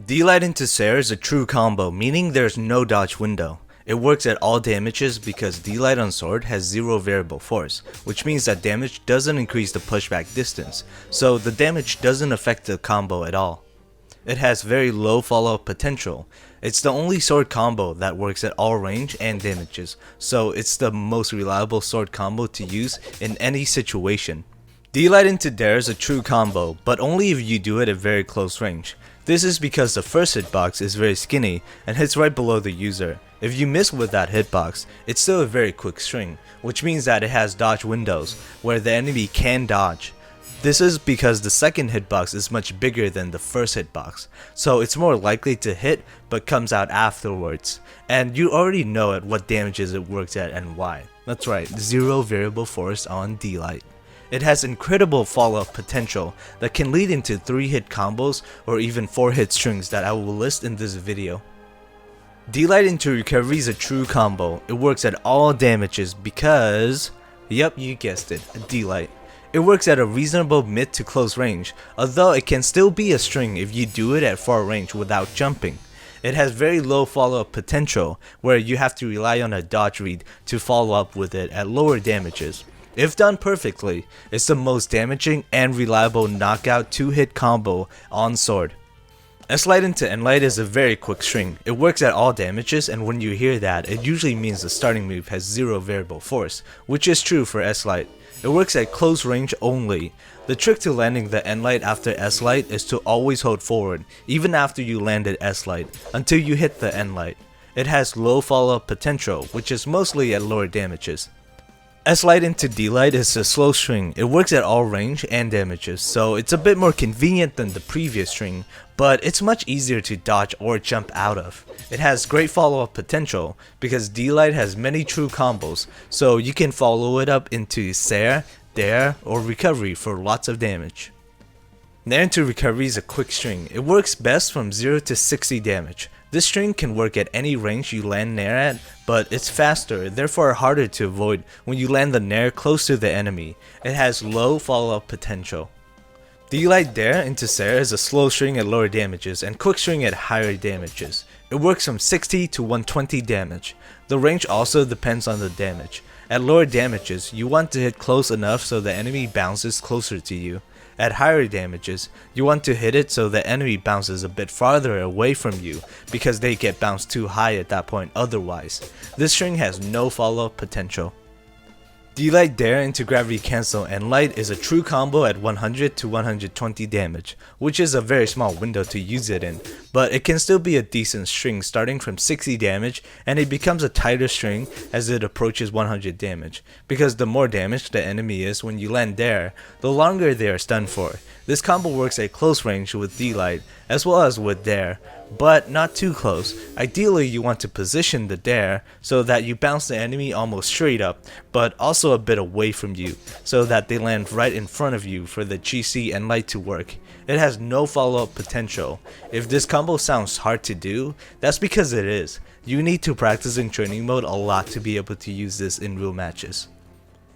DLight into Dair is a true combo, meaning there's no dodge window. It works at all damages because DLight on sword has zero variable force, which means that damage doesn't increase the pushback distance, so the damage doesn't affect the combo at all. It has very low follow-up potential. It's the only sword combo that works at all range and damages, so it's the most reliable sword combo to use in any situation. DLight into Dair is a true combo, but only if you do it at very close range. This is because the first hitbox is very skinny and hits right below the user. If you miss with that hitbox, it's still a very quick string, which means that it has dodge windows, where the enemy can dodge. This is because the second hitbox is much bigger than the first hitbox, so it's more likely to hit but comes out afterwards. And you already know at what damages it works at and why. That's right, zero variable force on DLight. It has incredible follow-up potential that can lead into 3-hit combos or even 4-hit strings that I will list in this video. DLight into recovery is a true combo. It works at all damages because, yep, you guessed it, DLight. It works at a reasonable mid to close range, although it can still be a string if you do it at far range without jumping. It has very low follow-up potential, where you have to rely on a dodge read to follow up with it at lower damages. If done perfectly, it's the most damaging and reliable knockout 2-hit combo on sword. S-Light into NLight is a very quick string. It works at all damages, and when you hear that, it usually means the starting move has zero variable force, which is true for S-Light. It works at close range only. The trick to landing the NLight after S-Light is to always hold forward, even after you landed S-Light, until you hit the NLight. It has low follow-up potential, which is mostly at lower damages. S-Light into DLight is a slow string. It works at all range and damages, so it's a bit more convenient than the previous string, but it's much easier to dodge or jump out of. It has great follow-up potential because DLight has many true combos, so you can follow it up into Dair, or recovery for lots of damage. Nair into recovery is a quick string. It works best from 0 to 60 damage. This string can work at any range you land Nair at, but it's faster, therefore harder to avoid when you land the Nair close to the enemy. It has low follow-up potential. DLight Dair into Dair is a slow string at lower damages and quick string at higher damages. It works from 60 to 120 damage. The range also depends on the damage. At lower damages, you want to hit close enough so the enemy bounces closer to you. At higher damages, you want to hit it so the enemy bounces a bit farther away from you because they get bounced too high at that point otherwise. This string has no follow-up potential. DLight Dair into Gravity Cancel NLight is a true combo at 100 to 120 damage, which is a very small window to use it in, but it can still be a decent string starting from 60 damage, and it becomes a tighter string as it approaches 100 damage, because the more damage the enemy is when you land Dair, the longer they are stunned for. This combo works at close range with DLight as well as with Dair, but not too close. Ideally, you want to position the Dair so that you bounce the enemy almost straight up, but also a bit away from you, so that they land right in front of you for the GC and light to work. It has no follow-up potential. If this combo sounds hard to do, that's because it is. You need to practice in training mode a lot to be able to use this in real matches.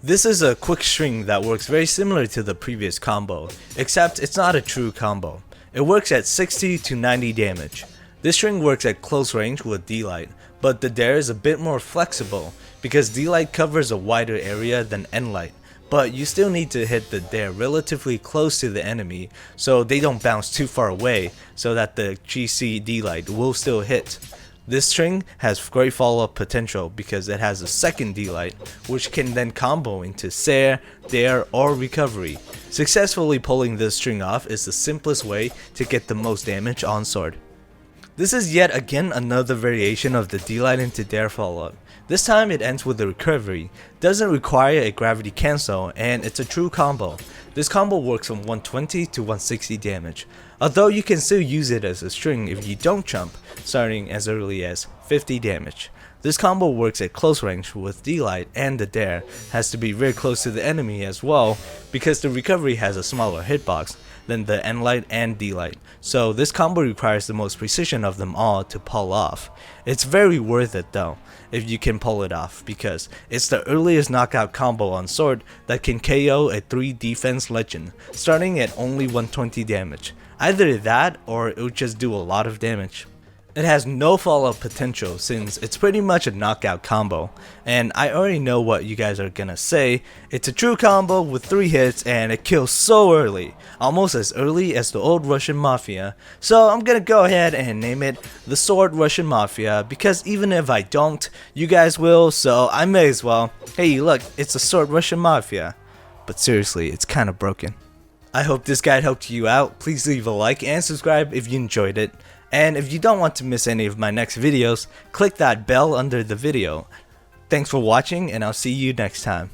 This is a quick string that works very similar to the previous combo, except it's not a true combo. It works at 60 to 90 damage. This string works at close range with DLight, but the Dair is a bit more flexible because DLight covers a wider area than NLight, but you still need to hit the Dair relatively close to the enemy so they don't bounce too far away so that the GC DLight will still hit. This string has great follow-up potential because it has a second DLight, which can then combo into Dair, or recovery. Successfully pulling this string off is the simplest way to get the most damage on sword. This is yet again another variation of the DLight into Dair follow-up. This time it ends with a recovery, doesn't require a gravity cancel, and it's a true combo. This combo works from 120 to 160 damage, although you can still use it as a string if you don't jump, starting as early as 50 damage. This combo works at close range with DLight, and the Dair has to be very close to the enemy as well because the recovery has a smaller hitbox. than the NLight and DLight, so this combo requires the most precision of them all to pull off. It's very worth it though, if you can pull it off, because it's the earliest knockout combo on sword that can KO a 3 defense legend, starting at only 120 damage. Either that, or it would just do a lot of damage. It has no follow-up potential since it's pretty much a knockout combo, and I already know what you guys are gonna say. It's a true combo with 3 hits and it kills so early, almost as early as the old Russian Mafia, so I'm gonna go ahead and name it the Sword Russian Mafia, because even if I don't, you guys will, so I may as well. Hey look, it's the Sword Russian Mafia. But seriously, it's kinda broken. I hope this guide helped you out. Please leave a like and subscribe if you enjoyed it. And if you don't want to miss any of my next videos, click that bell under the video. Thanks for watching, and I'll see you next time.